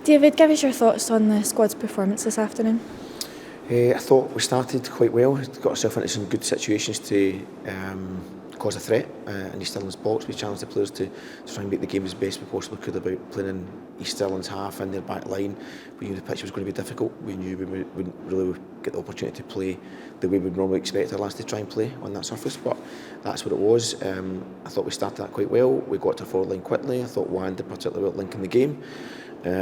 David, give us your thoughts on the squad's performance this afternoon. I thought we started quite well, got ourselves into some good situations to cause a threat in East Stirling's box. We challenged the players to try and make the game as best we possibly could about playing in East Stirling's half and their back line. We knew the pitch was going to be difficult. We knew we wouldn't really get the opportunity to play the way we'd normally expect our lads to try and play on that surface, but that's what it was. I thought we started that quite well. We got to our forward line quickly. I thought Wan did particularly well linking the game. As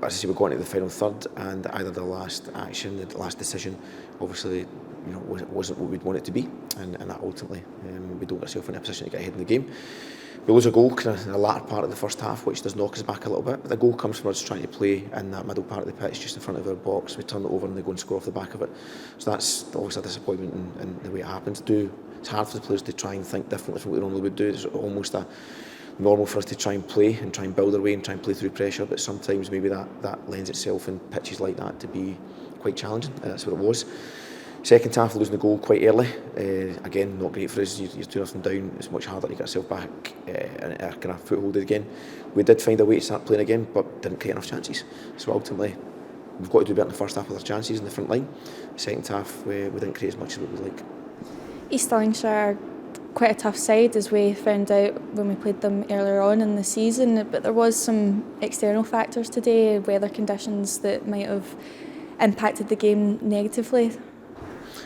I say, we got into the final third, and either the last action, the last decision, obviously, wasn't what we'd want it to be, and that ultimately we don't get ourselves in a position to get ahead in the game. We lose a goal kind of in the latter part of the first half, which does knock us back a little bit. But the goal comes from us trying to play in that middle part of the pitch, just in front of our box. We turn it over and they go and score off the back of it. So that's always a disappointment in the way it happens. It's hard for the players to try and think differently from what they normally would do. It's almost normal for us to try and play and try and build our way and try and play through pressure, but sometimes maybe that lends itself in pitches like that to be quite challenging. That's what it was. Second half, losing the goal quite early. Again, not great for us. You're 2-0 down. It's much harder to get yourself back and kind of foothold again. We did find a way to start playing again, but didn't create enough chances. So ultimately, we've got to do better in the first half with our chances in the front line. The second half, we didn't create as much as we would like. East Stirlingshire, quite a tough side, as we found out when we played them earlier on in the season, but there was some external factors today, weather conditions, that might have impacted the game negatively.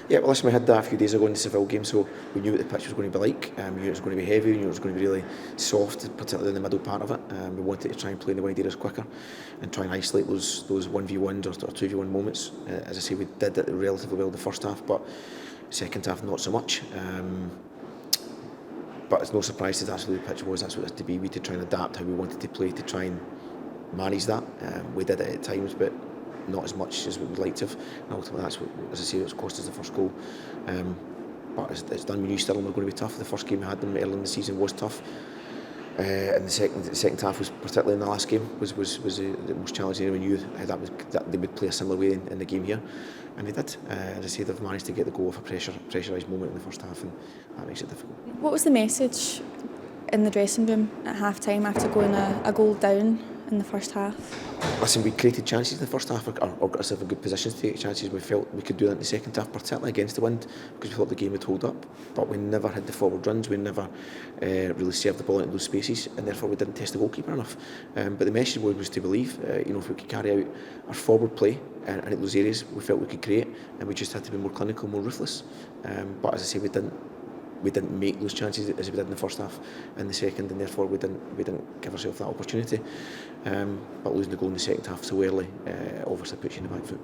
Yeah, well listen, we had that a few days ago in the Seville game, so we knew what the pitch was going to be like. We knew it was going to be heavy, we knew it was going to be really soft, particularly in the middle part of it. We wanted to try and play in the wide areas quicker and try and isolate those 1v1s or 2v1 moments. As I say, we did it relatively well the first half, but second half not so much. But it's no surprise that that's what the pitch was, that's what it had to be. We had to try and adapt how we wanted to play to try and manage that. We did it at times, but not as much as we would like to have. And ultimately, that's what, as I say, it's cost us the first goal. But it's done. We knew Stirling were going to be tough. The first game we had them early in the season was tough. And the second half was, particularly in the last game, was the most challenging. We knew that they would play a similar way in the game here, and they did. As I say, they've managed to get the goal off a pressurised moment in the first half, and that makes it difficult. What was the message in the dressing room at half-time after going a goal down in the first half? Listen, we created chances in the first half, or got ourselves in good positions to take chances. We felt we could do that in the second half, particularly against the wind, because we thought the game would hold up. But we never had the forward runs, we never really served the ball into those spaces, and therefore we didn't test the goalkeeper enough. But the message was to believe, if we could carry out our forward play and in those areas we felt we could create, and we just had to be more clinical, more ruthless. But as I say, we didn't make those chances as we did in the first half and the second, and therefore we didn't give ourselves that opportunity. But losing the goal in the second half so early obviously puts you in the back foot.